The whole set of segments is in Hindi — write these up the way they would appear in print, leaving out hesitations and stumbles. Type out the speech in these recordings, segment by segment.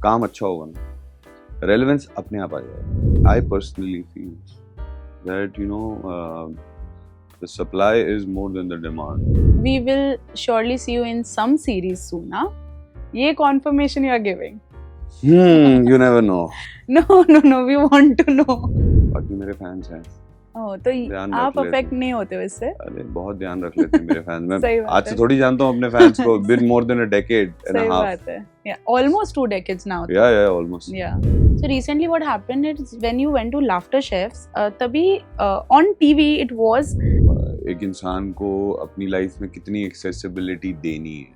काम अच्छा होगा ना, रेलेवेंस अपने आप आ जाएगा. I personally feel that the supply is more than the demand. We will surely see you in some series soon, huh? ये confirmation you are giving. You never know. No, we want to know. बाकी मेरे फैंस हैं. तो ध्यान आप रख लेते अफेक्ट हैं. नहीं होते हो इससे? अरे बहुत ध्यान रख लेते हैं मेरे फैंस. मैं सही बात आज से है. थोड़ी जानता हूँ अपने फैंस को. Been more than a decade and a सही half. बात है. Yeah, almost 2 decades now. Yeah, almost. Yeah. So recently what happened is when you went to Laughter Chefs, तभी on TV it was एक इंसान को अपनी लाइफ में कितनी एक्सेसिबिलिटी देनी है.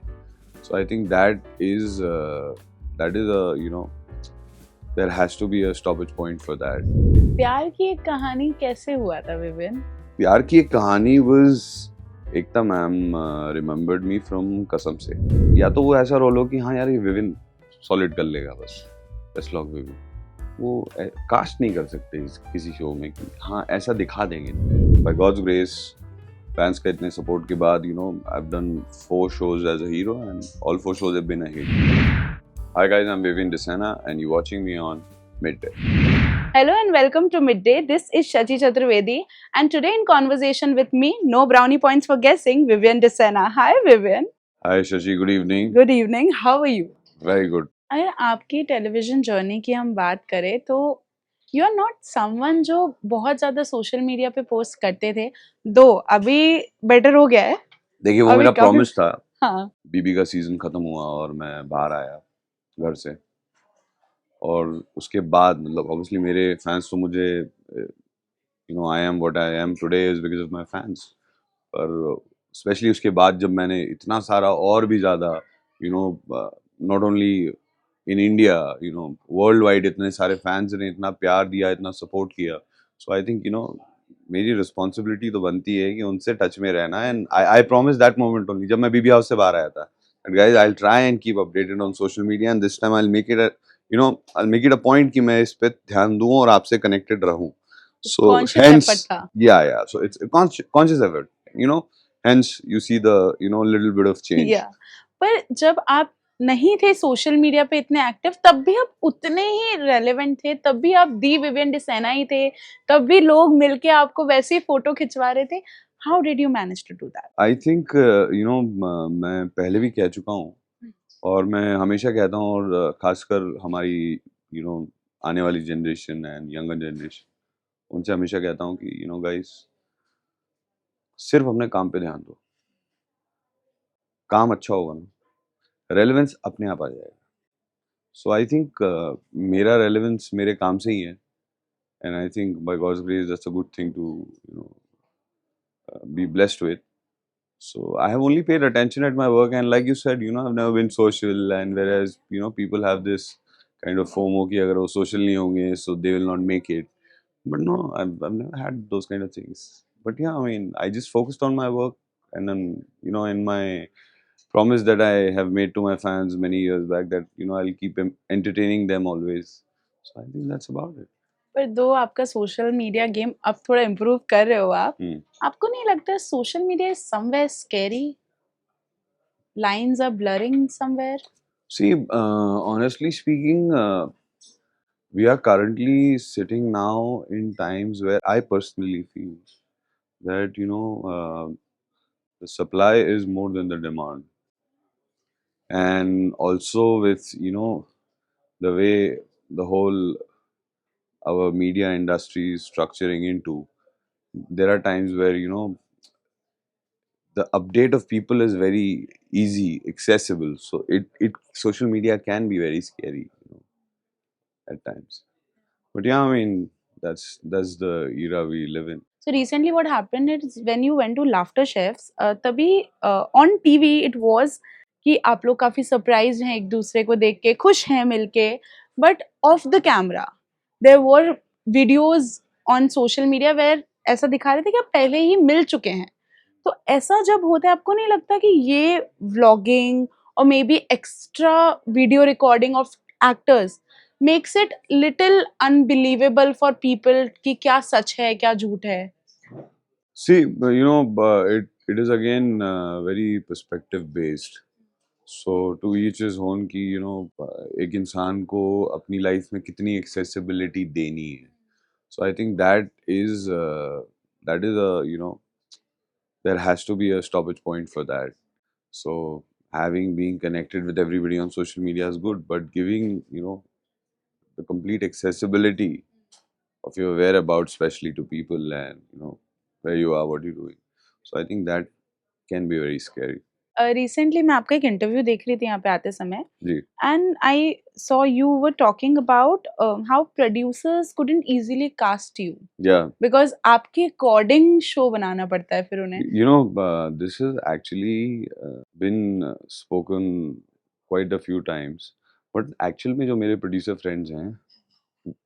So I think that is a there has to be a stoppage point for that. प्यार की एक कहानी कैसे हुआ था विविन? प्यार की एक कहानी was Ekta ma'am remembered me from कसम से. या तो वो ऐसा रोल हो कि हाँ यार ये विविन सॉलिड कर लेगा बस, बेस्ट लॉक विविन. वो कास्ट नहीं कर सकते किसी शो में कि हाँ ऐसा दिखा देंगे. बाय गॉड्स ग्रेस, फैंस का इतने सपोर्ट के बाद I have done 4 shows as a hero and all 4 shows have been a hit. Hi guys, I'm Vivian Desena and you're watching me on Midday. Hello and welcome to Midday. This is Shachi Chaturvedi and today in conversation with me, no brownie points for guessing, Vivian Desena. Hi Vivian. Hi Shachi, good evening. Good evening. How are you? Very good. अगर आपकी टेलीविजन जर्नी की हम बात करें तो यू आर नॉट समवन जो बहुत ज्यादा सोशल मीडिया पे पोस्ट करते थे. दो अभी बेटर हो गया है. देखिए वो मेरा प्रॉमिस था. हाँ. बीबी का सीजन खत्म हुआ और मैं बाहर आया घर से, और उसके बाद मतलब ऑब्वियसली मेरे फैंस तो मुझे I am what I am today is because of my fans. पर स्पेशली उसके बाद जब मैंने इतना सारा और भी ज़्यादा not only in India world wide इतने सारे फैंस ने इतना प्यार दिया, इतना सपोर्ट किया. सो आई थिंक मेरी रिस्पॉन्सिबिलिटी तो बनती है कि उनसे टच में रहना. And I promise that moment only जब मैं बीबी हाउस से बाहर आया था. And guys I will try and keep updated on social media and this time I will make it a point कि मैं इस पे ध्यान दूं और आपसे कनेक्टेड रहूं. So hence, yeah. So it's a conscious effort, hence you see the little bit of change. Yeah. पर जब आप नहीं थे सोशल मीडिया पे इतने एक्टिव, तब भी आप उतने ही रेलेवेंट थे, तब भी आप दी विवियन डिसेना ही थे, तब भी लोग मिलके आपको वैसे ही फोटो खिंचवा रहे थे. How did you manage to do that? I think मैं पहले भी कह चुका हूँ और मैं हमेशा कहता हूँ, और खासकर हमारी आने वाली जनरेशन एंड यंगर जनरेशन, उनसे हमेशा कहता हूँ कि गाइस सिर्फ अपने काम पे ध्यान दो. काम अच्छा होगा ना, रेलेवेंस अपने आप आ जाएगा. सो आई थिंक मेरा रेलेवेंस मेरे काम से ही है. And I think by God's grace that's a good thing to be blessed with. So I have only paid attention at my work, and like you said, I've never been social, and whereas people have this kind of FOMO कि अगर वो social नहीं होंगे so they will not make it. But no, I've never had those kind of things. But yeah, I mean, I just focused on my work, and then in my promise that I have made to my fans many years back that I'll keep entertaining them always. So I think that's about it. पर दो आपका सोशल मीडिया गेम अब थोड़ा इम्प्रूव कर रहे हो आप, आपको नहीं लगता social media is somewhere scary? Lines are blurring somewhere? See, honestly speaking, we are currently sitting now in times where I personally feel that the supply is more than the demand. And also with the way the whole our media industry is structuring into, there are times where the update of people is very easy, accessible. So it social media can be very scary at times. But yeah, I mean, that's the era we live in. So recently what happened is when you went to Laughter Chefs, तभी on TV it was कि आप लोग काफी सरप्राइज हैं एक दूसरे को देख के, खुश हैं मिलके, but off the camera there were videos on social media where ऐसा दिखा रहे थे कि आप पहले ही मिल चुके हैं. तो ऐसा जब होता है आपको नहीं लगता कि ये व्लॉगिंग और may be extra video recording of actors makes it little unbelievable for people कि क्या सच है क्या झूठ है? See, it is again very perspective based. So to each his own कि एक इंसान को अपनी लाइफ में कितनी एक्सेसिबिलिटी देनी है. So I think that is a there has to be a stoppage point for that. So having being connected with everybody on social media is good, but giving the complete accessibility of your whereabouts, especially to people, and where you are, what you're doing. So I think that can be very scary. Recently मैं आपका एक इंटरव्यू देख रही थी यहाँ पे आते समय जी. And I saw you were talking about how producers couldn't easily cast you Yeah. Because आपके अकॉर्डिंग शो बनाना पड़ता है फिर उन्हें. This has actually been spoken quite a few times. But actual में जो मेरे producer friends हैं,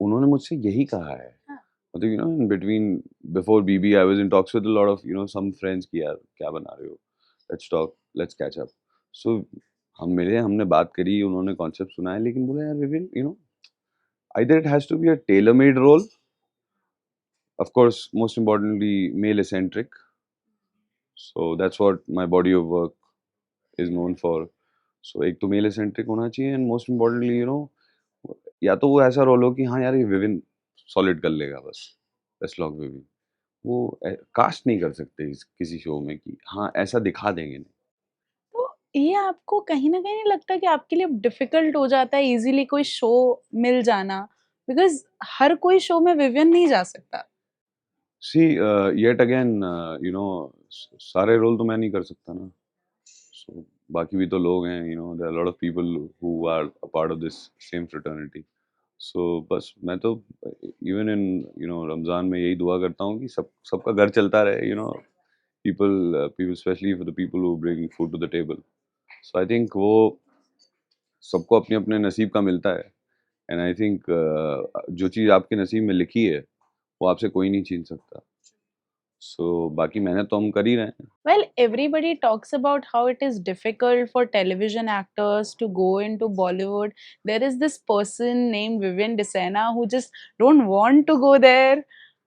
उन्होंने मुझसे यही कहा है. हाँ. मतलब in between, before BB, I was in talks with a lot of some friends कि यार क्या बना रहे हो, let's talk, let's catch up. So हम मिले, हमने बात करी, उन्होंने concept सुना है, लेकिन बोला यार Vipin, either it has to be a tailor-made role, of course, most importantly, male eccentric. So that's what my body of work is known for. So एक तो male eccentric होना चाहिए, and most importantly, या तो वो ऐसा रोल हो कि हाँ यार ये विविन सॉलिड कर लेगा बस, बेस्ट लॉक विविन. वो कास्ट नहीं कर सकते किसी शो में कि हाँ ऐसा दिखा देंगे नहीं. तो ये आपको कहीं न कहीं नहीं लगता कि आपके लिए डिफ़िकल्ट हो जाता है ईज़िली कोई शो मिल जाना? बिकॉज़ हर कोई शो में विवियन नहीं जा सकता. सी येट अगेन सारे रोल तो मैं नहीं कर सकता ना. सो बाकी भी तो लोग हैं, there are lot of people who are a part of this same fraternity. So बस मैं तो इवन इन रमज़ान में यही दुआ करता हूँ कि सबका घर चलता रहे. People especially for the people who bring food to the table. So I think वो सबको अपने अपने नसीब का मिलता है. एंड आई थिंक जो चीज़ आपके नसीब में लिखी है वो आपसे कोई नहीं छीन सकता. सो बाकी मेहनत तो हम कर ही रहे हैं. Well, everybody talks about how it is difficult for television actors to go into Bollywood. There is this person named Vivian Desena who just don't want to go there.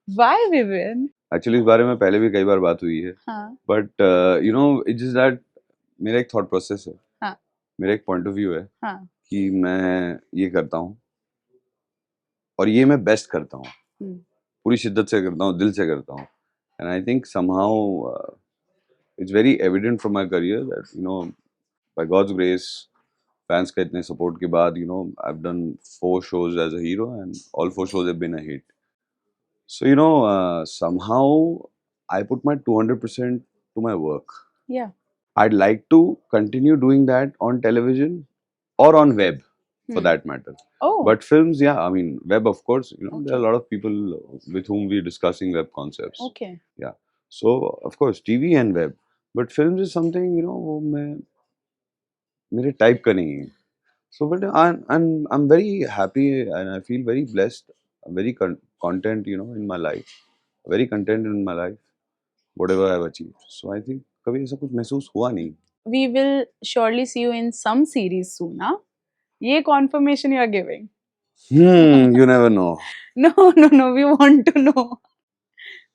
Why, Vivian? Actually इस बारे में पहले भी कई बार बात हुई है. हाँ. बट इट्स जस्ट दैट मेरा एक थॉट प्रोसेस है. हाँ. मेरा एक पॉइंट ऑफ व्यू है हाँ. कि मैं ये करता हूँ और ये मैं बेस्ट करता हूँ. पूरी शिद्दत से करता हूँ, दिल से करता हूँ. And I think somehow it's very evident from my career that by God's grace, fans का इतने support के बाद I've done 4 shows as a hero and all 4 shows have been a hit. So somehow I put my 200% to my work. Yeah. I'd like to continue doing that on television or on web for that matter. Oh. But films, yeah, I mean web, of course. There are Okay. a lot of people with whom we're discussing web concepts. Okay. Yeah. So of course TV and web. But films is something वो मैं मेरे टाइप का नहीं है. So but I'm very happy and I feel very blessed. I'm very content in my life. Very content in my life. Whatever I've achieved. So I think कभी ऐसा कुछ महसूस हुआ नहीं. We will surely see you in some series soon, huh? ये confirmation you are giving. You never know. No, no, no. We want to know.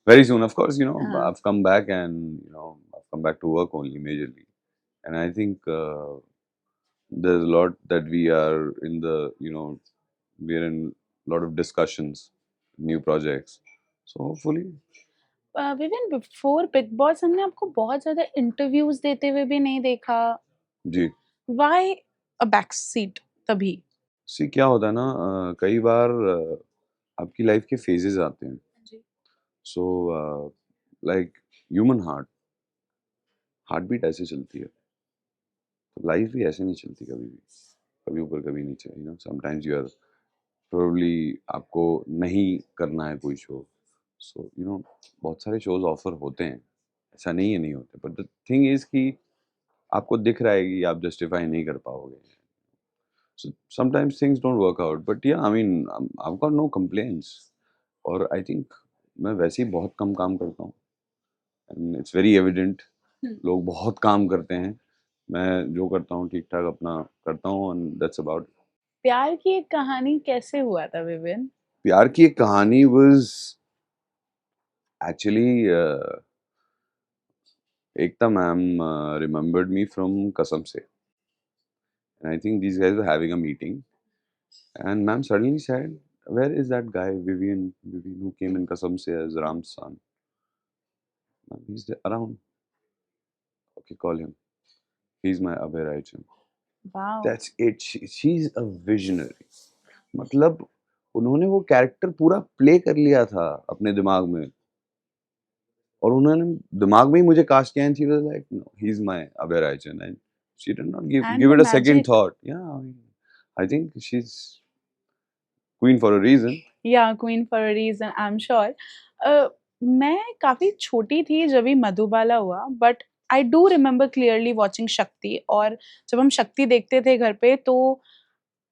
Very soon, of course. I've come back and I've come back to work only majorly, and I think there's a lot that we are in the we're in a lot of discussions, new projects. So hopefully. Woven before big boss हमने आपको बहुत ज्यादा इंटरव्यूज देते हुए भी नहीं देखा. जी. व्हाई अ बैक सीट तभी? सी क्या होता है ना, कई बार आपकी लाइफ के फेजेस आते हैं. जी. So like human heart beat ऐसे चलती है. तो लाइफ भी ऐसे नहीं चलती कभी भी, कभी ऊपर कभी नीचे. समटाइम्स यू आर प्रोबेबली आपको नहीं करना है कोई शो. सो बहुत सारे शोज ऑफर होते हैं, ऐसा नहीं है नहीं होते. बट द थिंग इज कि आपको दिख रहा है कि आप जस्टिफाई नहीं कर पाओगे. So sometimes things don't work out, but yeah, I mean, I've got no complaints. और I think मैं वैसे ही बहुत कम काम करता हूँ. And it's very evident. लोग बहुत काम करते हैं. मैं जो करता हूँ ठीक ठाक अपना करता हूँ, and that's about it. प्यार की एक कहानी कैसे हुआ था विविन? प्यार की एक कहानी was actually Ekta ma'am remembered me from कसम से. And I think these guys were having a meeting, and ma'am suddenly said, "Where is that guy, Vivian who came in Kasam se as Ram's son? Ma'am, he's around. Okay, call him. He's my Abhay Rai Chan." Wow. That's it. She's a visionary. मतलब उन्होंने वो कैरेक्टर पूरा प्ले कर लिया था अपने दिमाग में, और उन्होंने दिमाग में ही मुझे कास्ट किया, and she was like, no, he is my Abhay Raichand, and she did not And give the it a second magic. Thought. Yeah I think she is queen for a reason. Yeah, queen for a reason, I'm sure. मैं काफ़ी छोटी थी जब ये मधुबाला हुआ, but I do remember clearly watching शक्ति, और जब हम शक्ति देखते थे घर पे तो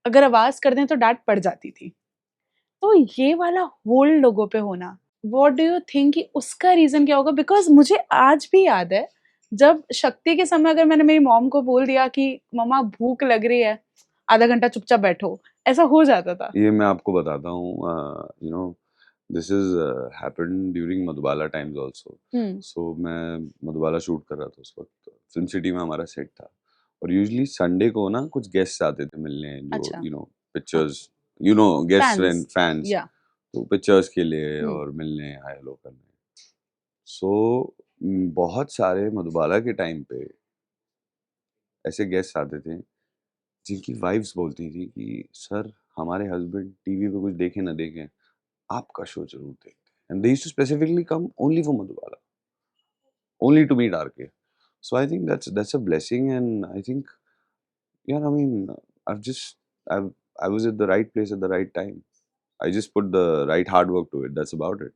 अगर आवाज़ कर दें तो डाँट पड़ जाती थी। तो ये वाला होल्ड लोगों पे होना, व्हाट डू यू थिंक कि उसका रीज़न क्या होगा? बिकॉज़ मुझे आज भी याद है, जब शक्ति के समय अगर मैंने मेरी मॉम को बोल दिया कि मम्मा भूख लग रही है, आधा घंटा चुपचाप बैठो, ऐसा हो जाता था। ये मैं आपको बताता हूँ, you know, this is happened during Madhubala times also. Hmm, so मैं मधुबाला शूट कर रहा था उस वक्त, फिल्म सिटी में हमारा सेट था, और यूजुअली संडे को ना कुछ गेस्ट आते थे मिलने, जो अच्छा, यू नो हाँ, pictures, you know guest and fans, fans, या तो पिक्चर्स के लिए हुँ, और मिलने, हाय हेलो करने. सो बहुत सारे मधुबाला के टाइम पे ऐसे गेस्ट आते थे जिनकी वाइफ्स बोलती थी कि सर, हमारे हस्बैंड टीवी पे कुछ देखें ना देखें, आपका शो जरूर देखते हैं, and they used to specifically come only for Madhubala, only to meet RK. So I think that's a blessing, and I think, yeah, I mean, I've just I've I was at the right place at the right time. I just put the right hard work to it. That's about it.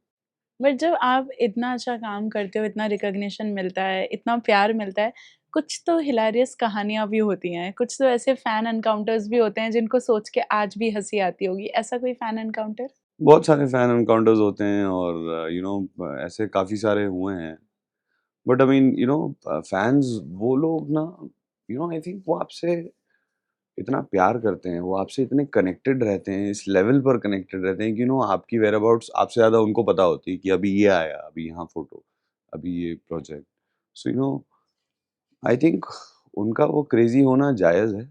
But जब आप इतना अच्छा काम करते हो, इतना रिकॉग्निशन मिलता है, इतना प्यार मिलता है, कुछ तो हिलेरियस कहानियाँ भी होती हैं, कुछ तो ऐसे फैन एनकाउंटर्स भी होते हैं जिनको सोच के आज भी हँसी आती होगी, ऐसा कोई फैन एनकाउंटर? बहुत सारे फैन एनकाउंटर्स होते हैं, और यू नो ऐसे काफ़ी सारे हुए हैं. But I mean, you know, fans वो लोग ना, यू नो, आई थिंक वो आपसे इतना प्यार करते हैं, वो आपसे इतने कनेक्टेड रहते हैं, इस लेवल पर कनेक्टेड रहते हैं कि, यू नो, आपकी वेयर अबाउट्स आपसे ज़्यादा उनको पता होती है कि अभी ये आया, अभी यहाँ फोटो, अभी ये project. So you know, I think उनका वो क्रेजी होना जायज़ है,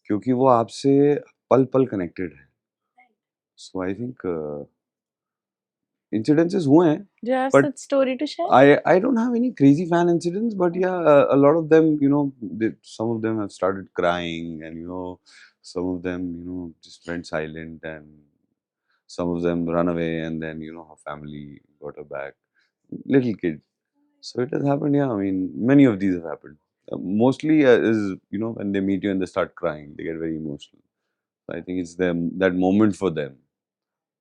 क्योंकि वो आपसे पल पल कनेक्टेड है. सो आई थिंक इन्सिडेंसेस हुए हैं, do you have but such story to share? I don't have any crazy fan incidents, but yeah, okay, a lot of them, you know, some of them have started crying, and you know, some of them, you know, just went silent, and some of them run away, and then, you know, her family got her back. Little kid. So it has happened. Yeah, I mean, many of these have happened. Mostly is, you know, when they meet you and they start crying, they get very emotional. So I think it's them, that moment for them.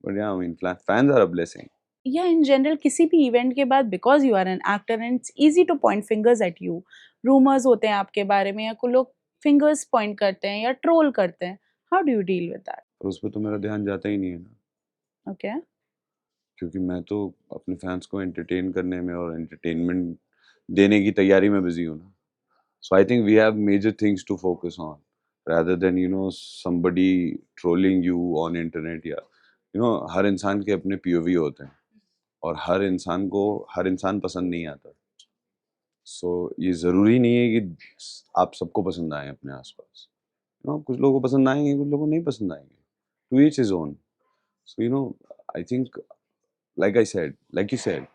But yeah, I mean, fans are a blessing. या इन जनरल किसी भी इवेंट के बाद because you are an actor and it's easy to point fingers at you, rumours होते हैं आपके बारे में या कुछ लोग फिंगर्स पॉइंट करते हैं या ट्रोल करते हैं, how do you deal with that? और उस पर तो मेरा ध्यान जाता ही नहीं है ना, ओके, क्योंकि मैं तो अपने फैंस को एंटरटेन करने में और एंटरटेनमेंट देने की तैयारी में बिजी हूँ ना. So I think we have major things to focus on, rather than, you know, somebody trolling you on internet. या you know, हर इंसान के अपने POV होते हैं, और हर इंसान को हर इंसान पसंद नहीं आता. सो ये ज़रूरी नहीं है कि आप सबको पसंद आए अपने आसपास. यू नो, कुछ लोगों को पसंद आएंगे, कुछ लोगों को नहीं पसंद आएंगे. To each his own. So you know, I think, like I said, like you said,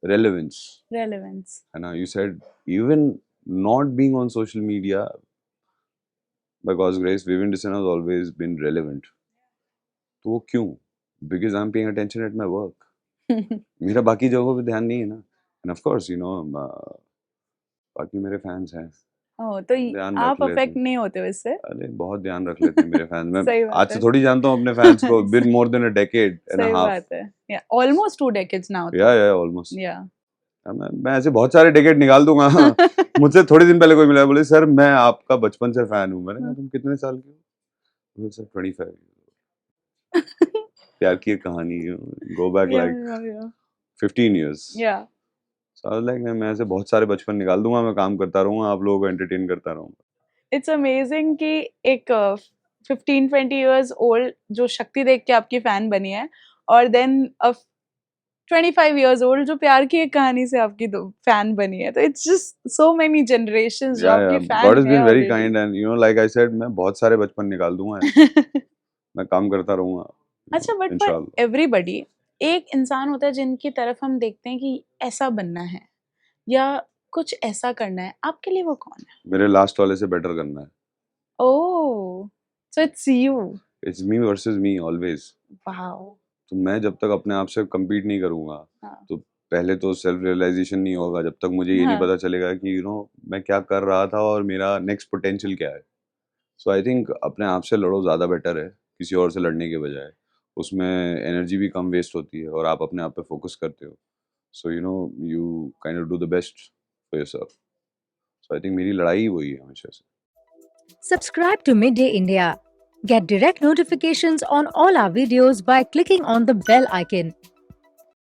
relevance. Relevance, And you said, even not being on social media, by God's grace, Vivian Dyson has always been relevant. तो वो क्यों? Because I'm paying attention at my work. मेरा बाकी जगहों पे ध्यान नहीं है ना. And of course, you know, बाकी मेरे फैंस हैं, ओह! तो ध्यान रख आप लेते अफेक्ट हैं. नहीं होते हो इससे? अरे बहुत ध्यान रख लेते हैं मेरे फैंस. मैं सही आज बात से है। थोड़ी जानता हूँ अपने फैंस को. Been more than a decade and a सही half. बात है। या ऑलमोस्ट 2 डेकेड्स नाउ तो। Yeah, almost. या मैं ऐसे बहुत सारे डेकेड निकाल दूंगा. मुझसे थोड़े दिन पहले कोई मिला, बोले सर मैं आपका बचपन से फैन हूँ. मैंने कहा तुम कितने साल के हो? बोले सर 25. प्यार की एक कहानी, गो बैक या लाइक या 15 years. या So I was like, मैं ऐसे बहुत सारे बचपन निकाल दूंगा, मैं काम करता रहूंगा, आप लोगों को एंटरटेन करता रहूंगा. इट्स अमेजिंग कि एक 15-20 इयर्स ओल्ड जो शक्ति देख के आपकी फैन बनी है और देन अ 25 years old जो प्यार की एक कहानी से आपकी फैन बनी है, तो it's just so many generations जो Yeah, आपके yeah. फैन God has हैं been very already. kind and you know, like I said, मैं बहुत सारे बचपन निकाल दूंगा यार. मैं काम करता रहूंगा. अच्छा, बट फॉर इंशाल्लाह. एवरीबडी एक इंसान होता है जिनकी तरफ हम देखते हैं कि ऐसा बनना है या कुछ ऐसा करना है, आपके लिए वो कौन है? मेरे लास्ट वाले से बेटर करना है. Oh, so it's you. It's me versus me always. Wow. तो मैं जब तक अपने आप से compete नहीं करूंगा, हाँ. तो पहले तो सेल्फ रियलाइजेशन नहीं होगा जब तक मुझे ये नहीं हाँ. पता चलेगा कि यू नो मैं क्या कर रहा था और मेरा नेक्स्ट पोटेंशियल क्या है. सो आई थिंक अपने आप से लड़ो ज़्यादा बेटर है किसी और से लड़ने के बजाय. उसमें एनर्जी भी कम वेस्ट होती है और आप अपने आप पे फोकस करते हो. सो you no you kind of do the best for yourself. So I think मेरी लड़ाई वही है हमेशा से. Subscribe to Midday India. Get direct notifications on all our videos by clicking on the bell icon.